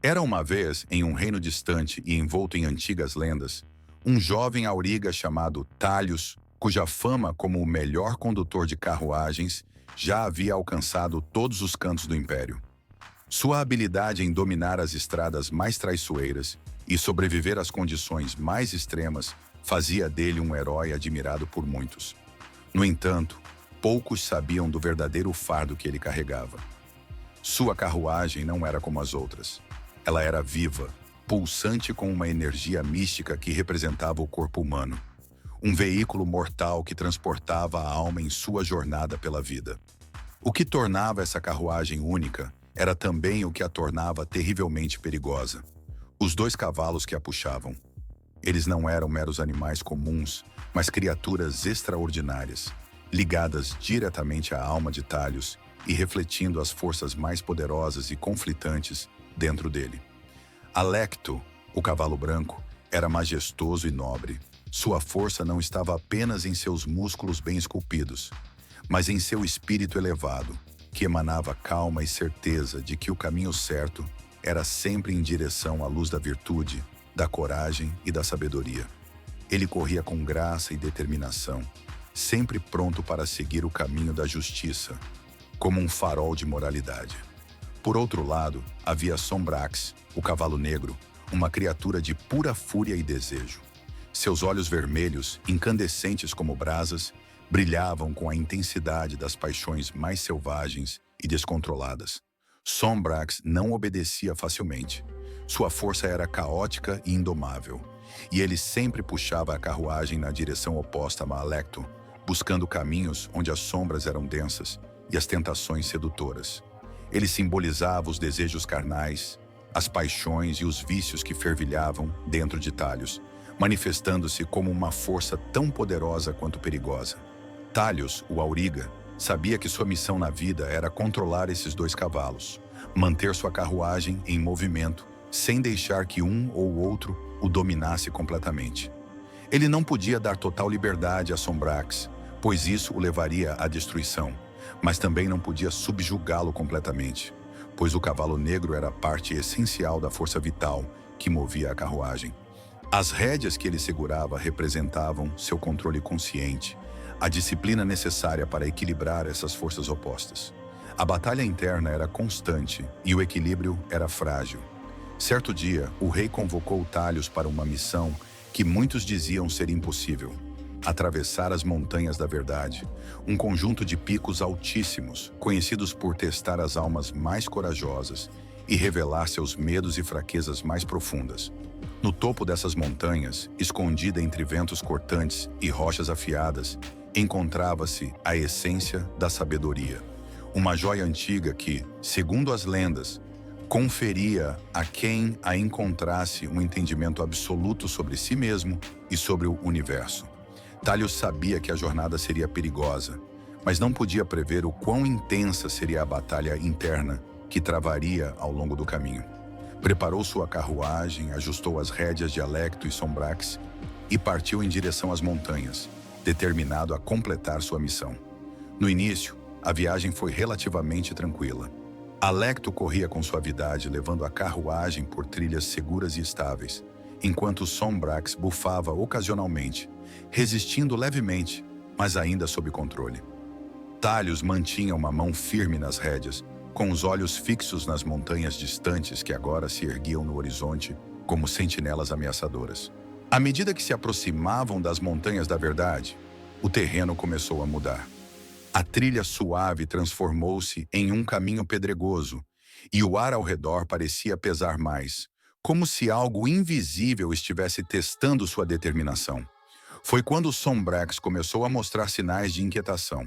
Era uma vez, em um reino distante e envolto em antigas lendas, um jovem auriga chamado Talius, cuja fama como o melhor condutor de carruagens já havia alcançado todos os cantos do império. Sua habilidade em dominar as estradas mais traiçoeiras e sobreviver às condições mais extremas fazia dele um herói admirado por muitos. No entanto, poucos sabiam do verdadeiro fardo que ele carregava. Sua carruagem não era como as outras. Ela era viva, pulsante com uma energia mística que representava o corpo humano. Um veículo mortal que transportava a alma em sua jornada pela vida. O que tornava essa carruagem única era também o que a tornava terrivelmente perigosa. Os dois cavalos que a puxavam. Eles não eram meros animais comuns, mas criaturas extraordinárias, ligadas diretamente à alma de Talius e refletindo as forças mais poderosas e conflitantes dentro dele. Alecto, o cavalo branco, era majestoso e nobre. Sua força não estava apenas em seus músculos bem esculpidos, mas em seu espírito elevado, que emanava calma e certeza de que o caminho certo era sempre em direção à luz da virtude, da coragem e da sabedoria. Ele corria com graça e determinação, sempre pronto para seguir o caminho da justiça, como um farol de moralidade. Por outro lado, havia Sombrax, o cavalo negro, uma criatura de pura fúria e desejo. Seus olhos vermelhos, incandescentes como brasas, brilhavam com a intensidade das paixões mais selvagens e descontroladas. Sombrax não obedecia facilmente. Sua força era caótica e indomável, e ele sempre puxava a carruagem na direção oposta a Alecto, buscando caminhos onde as sombras eram densas e as tentações sedutoras. Ele simbolizava os desejos carnais, as paixões e os vícios que fervilhavam dentro de Talius, manifestando-se como uma força tão poderosa quanto perigosa. Talius, o auriga, sabia que sua missão na vida era controlar esses dois cavalos, manter sua carruagem em movimento, sem deixar que um ou outro o dominasse completamente. Ele não podia dar total liberdade a Sombrax, pois isso o levaria à destruição, mas também não podia subjugá-lo completamente, pois o cavalo negro era parte essencial da força vital que movia a carruagem. As rédeas que ele segurava representavam seu controle consciente, a disciplina necessária para equilibrar essas forças opostas. A batalha interna era constante e o equilíbrio era frágil. Certo dia, o rei convocou Talius para uma missão que muitos diziam ser impossível: atravessar as montanhas da verdade, um conjunto de picos altíssimos, conhecidos por testar as almas mais corajosas e revelar seus medos e fraquezas mais profundas. No topo dessas montanhas, escondida entre ventos cortantes e rochas afiadas, encontrava-se a essência da sabedoria, uma joia antiga que, segundo as lendas, conferia a quem a encontrasse um entendimento absoluto sobre si mesmo e sobre o universo. Talius sabia que a jornada seria perigosa, mas não podia prever o quão intensa seria a batalha interna que travaria ao longo do caminho. Preparou sua carruagem, ajustou as rédeas de Alecto e Sombrax e partiu em direção às montanhas, determinado a completar sua missão. No início, a viagem foi relativamente tranquila. Alecto corria com suavidade, levando a carruagem por trilhas seguras e estáveis, enquanto Sombrax bufava ocasionalmente, resistindo levemente, mas ainda sob controle. Talius mantinha uma mão firme nas rédeas, com os olhos fixos nas montanhas distantes que agora se erguiam no horizonte como sentinelas ameaçadoras. À medida que se aproximavam das montanhas da verdade, o terreno começou a mudar. A trilha suave transformou-se em um caminho pedregoso, e o ar ao redor parecia pesar mais, como se algo invisível estivesse testando sua determinação. Foi quando Sombrax começou a mostrar sinais de inquietação.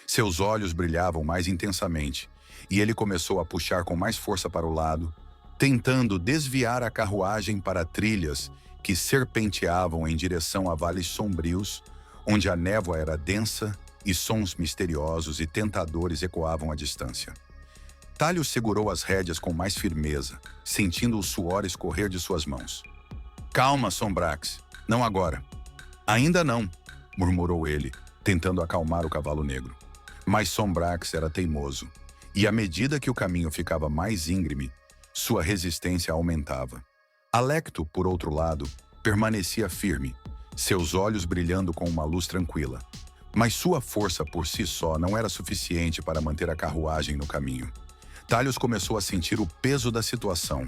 Seus olhos brilhavam mais intensamente, e ele começou a puxar com mais força para o lado, tentando desviar a carruagem para trilhas que serpenteavam em direção a vales sombrios, onde a névoa era densa e sons misteriosos e tentadores ecoavam à distância. Talius segurou as rédeas com mais firmeza, sentindo o suor escorrer de suas mãos. "Calma, Sombrax. Não agora." "Ainda não", murmurou ele, tentando acalmar o cavalo negro. Mas Sombrax era teimoso, e à medida que o caminho ficava mais íngreme, sua resistência aumentava. Alecto, por outro lado, permanecia firme, seus olhos brilhando com uma luz tranquila. Mas sua força por si só não era suficiente para manter a carruagem no caminho. Talius começou a sentir o peso da situação.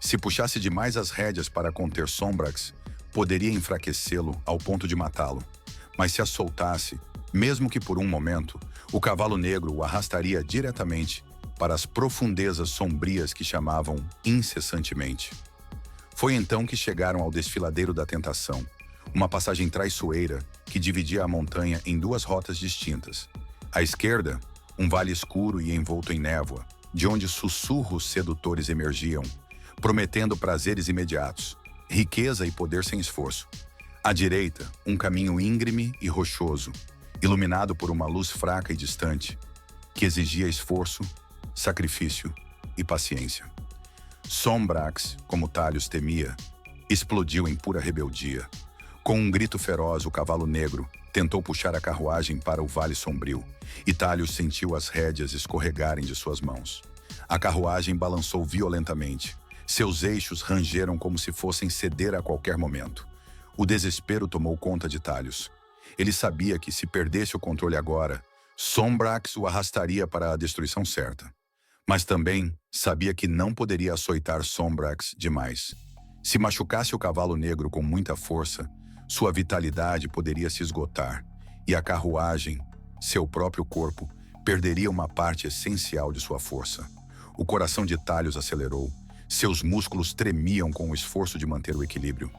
Se puxasse demais as rédeas para conter Sombrax, poderia enfraquecê-lo ao ponto de matá-lo. Mas se a soltasse, mesmo que por um momento, o cavalo negro o arrastaria diretamente para as profundezas sombrias que chamavam incessantemente. Foi então que chegaram ao desfiladeiro da tentação, uma passagem traiçoeira que dividia a montanha em duas rotas distintas. À esquerda, um vale escuro e envolto em névoa, de onde sussurros sedutores emergiam, prometendo prazeres imediatos, riqueza e poder sem esforço. À direita, um caminho íngreme e rochoso, iluminado por uma luz fraca e distante, que exigia esforço, sacrifício e paciência. Sombrax, como Talius temia, explodiu em pura rebeldia. Com um grito feroz, o cavalo negro tentou puxar a carruagem para o vale sombrio, e Talius sentiu as rédeas escorregarem de suas mãos. A carruagem balançou violentamente. Seus eixos rangeram como se fossem ceder a qualquer momento. O desespero tomou conta de Talius. Ele sabia que, se perdesse o controle agora, Sombrax o arrastaria para a destruição certa. Mas também sabia que não poderia açoitar Sombrax demais. Se machucasse o cavalo negro com muita força, sua vitalidade poderia se esgotar, e a carruagem, seu próprio corpo, perderia uma parte essencial de sua força. O coração de Talius acelerou. Seus músculos tremiam com o esforço de manter o equilíbrio.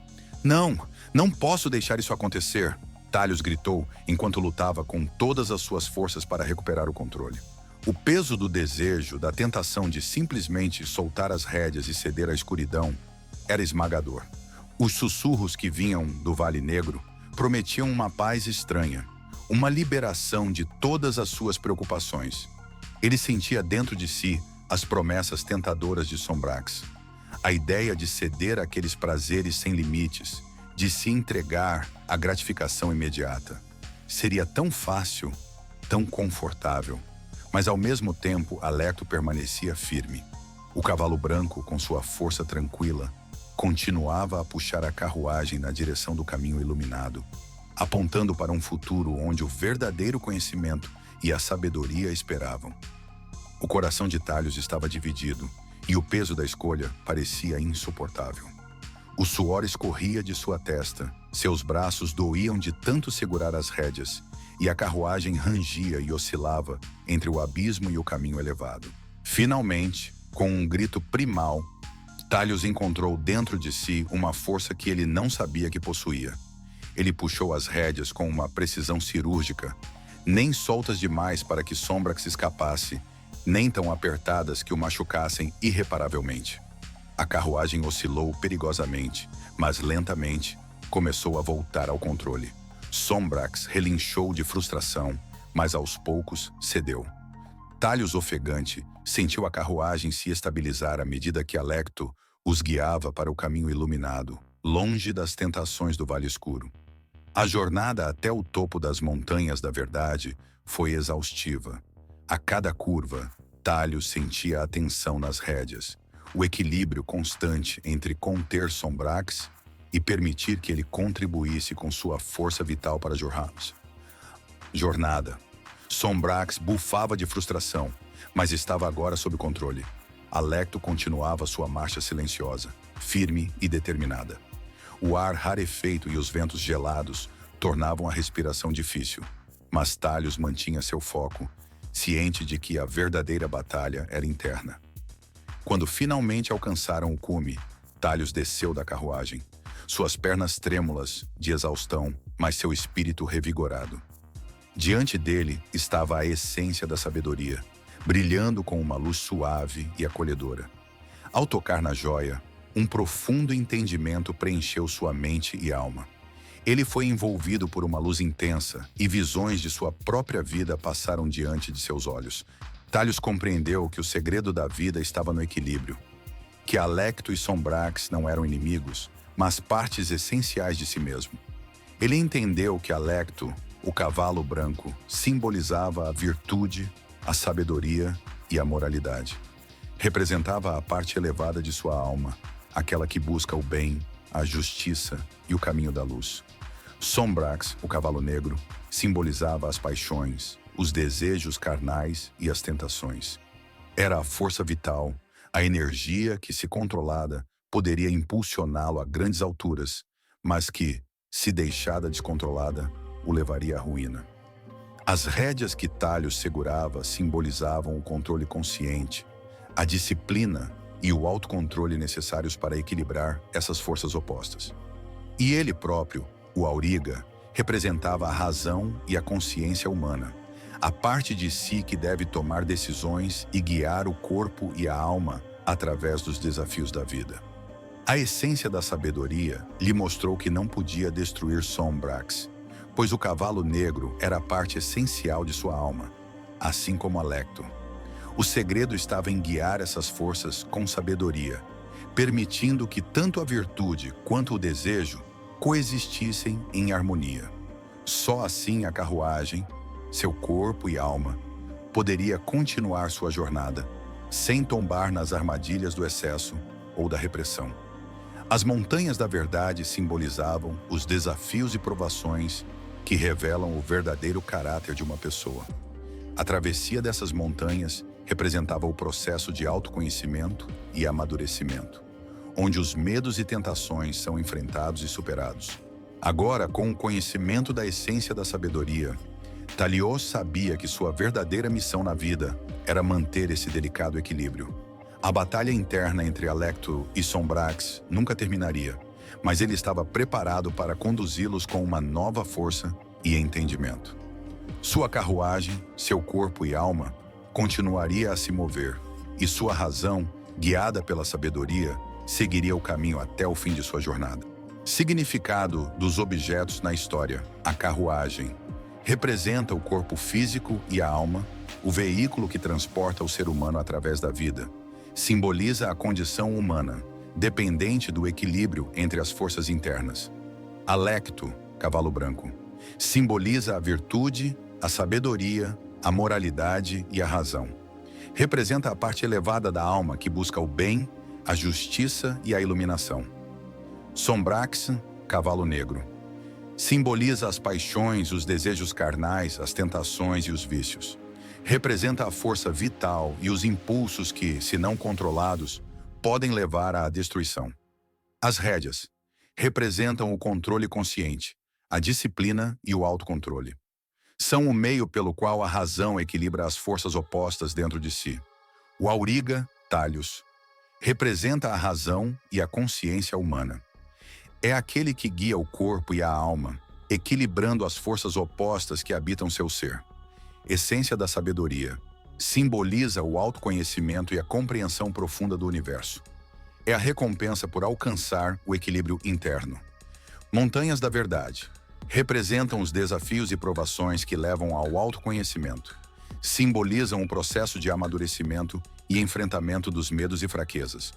Não posso deixar isso acontecer!" Talius gritou enquanto lutava com todas as suas forças para recuperar o controle. O peso do desejo, da tentação de simplesmente soltar as rédeas e ceder à escuridão, era esmagador. Os sussurros que vinham do Vale Negro prometiam uma paz estranha, uma liberação de todas as suas preocupações. Ele sentia dentro de si as promessas tentadoras de Sombrax. A ideia de ceder àqueles prazeres sem limites, de se entregar à gratificação imediata. Seria tão fácil, tão confortável. Mas ao mesmo tempo, Alecto permanecia firme. O cavalo branco, com sua força tranquila, continuava a puxar a carruagem na direção do caminho iluminado, apontando para um futuro onde o verdadeiro conhecimento e a sabedoria esperavam. O coração de Talius estava dividido, e o peso da escolha parecia insuportável. O suor escorria de sua testa, seus braços doíam de tanto segurar as rédeas, e a carruagem rangia e oscilava entre o abismo e o caminho elevado. Finalmente, com um grito primal, Talius encontrou dentro de si uma força que ele não sabia que possuía. Ele puxou as rédeas com uma precisão cirúrgica, nem soltas demais para que Sombrax escapasse, nem tão apertadas que o machucassem irreparavelmente. A carruagem oscilou perigosamente, mas lentamente começou a voltar ao controle. Sombrax relinchou de frustração, mas aos poucos cedeu. Talius, ofegante, sentiu a carruagem se estabilizar à medida que Alecto os guiava para o caminho iluminado, longe das tentações do Vale Escuro. A jornada até o topo das Montanhas da Verdade foi exaustiva. A cada curva, Talius sentia a tensão nas rédeas, o equilíbrio constante entre conter Sombrax e permitir que ele contribuísse com sua força vital para a jornada. Sombrax bufava de frustração, mas estava agora sob controle. Alecto continuava sua marcha silenciosa, firme e determinada. O ar rarefeito e os ventos gelados tornavam a respiração difícil, mas Talius mantinha seu foco, ciente de que a verdadeira batalha era interna. Quando finalmente alcançaram o cume, Talius desceu da carruagem, suas pernas trêmulas de exaustão, mas seu espírito revigorado. Diante dele estava a essência da sabedoria, brilhando com uma luz suave e acolhedora. Ao tocar na joia, um profundo entendimento preencheu sua mente e alma. Ele foi envolvido por uma luz intensa e visões de sua própria vida passaram diante de seus olhos. Talius compreendeu que o segredo da vida estava no equilíbrio, que Alecto e Sombrax não eram inimigos, mas partes essenciais de si mesmo. Ele entendeu que Alecto, o cavalo branco, simbolizava a virtude, a sabedoria e a moralidade. Representava a parte elevada de sua alma, aquela que busca o bem, a justiça e o caminho da luz. Sombrax, o cavalo negro, simbolizava as paixões, os desejos carnais e as tentações. Era a força vital, a energia que, se controlada, poderia impulsioná-lo a grandes alturas, mas que, se deixada descontrolada, o levaria à ruína. As rédeas que Talhos segurava simbolizavam o controle consciente, a disciplina e o autocontrole necessários para equilibrar essas forças opostas. E ele próprio, o Auriga, representava a razão e a consciência humana, a parte de si que deve tomar decisões e guiar o corpo e a alma através dos desafios da vida. A essência da sabedoria lhe mostrou que não podia destruir Sombrax, pois o cavalo negro era a parte essencial de sua alma, assim como Alecto. O segredo estava em guiar essas forças com sabedoria, permitindo que tanto a virtude quanto o desejo coexistissem em harmonia. Só assim a carruagem, seu corpo e alma, poderia continuar sua jornada, sem tombar nas armadilhas do excesso ou da repressão. As montanhas da verdade simbolizavam os desafios e provações que revelam o verdadeiro caráter de uma pessoa. A travessia dessas montanhas representava o processo de autoconhecimento e amadurecimento, onde os medos e tentações são enfrentados e superados. Agora, com o conhecimento da essência da sabedoria, Talhos sabia que sua verdadeira missão na vida era manter esse delicado equilíbrio. A batalha interna entre Alecto e Sombrax nunca terminaria, mas ele estava preparado para conduzi-los com uma nova força e entendimento. Sua carruagem, seu corpo e alma continuaria a se mover, e sua razão, guiada pela sabedoria, seguiria o caminho até o fim de sua jornada. Significado dos objetos na história. A carruagem representa o corpo físico e a alma, o veículo que transporta o ser humano através da vida. Simboliza a condição humana, dependente do equilíbrio entre as forças internas. Alecto, cavalo branco, simboliza a virtude, a sabedoria, a moralidade e a razão. Representa a parte elevada da alma que busca o bem, a justiça e a iluminação. Sombrax, cavalo negro, simboliza as paixões, os desejos carnais, as tentações e os vícios. Representa a força vital e os impulsos que, se não controlados, podem levar à destruição. As rédeas representam o controle consciente, a disciplina e o autocontrole. São o meio pelo qual a razão equilibra as forças opostas dentro de si. O Auriga, Talhos, representa a razão e a consciência humana. É aquele que guia o corpo e a alma, equilibrando as forças opostas que habitam seu ser. Essência da sabedoria. Simboliza o autoconhecimento e a compreensão profunda do universo. É a recompensa por alcançar o equilíbrio interno. Montanhas da verdade. Representam os desafios e provações que levam ao autoconhecimento. Simbolizam o processo de amadurecimento e enfrentamento dos medos e fraquezas.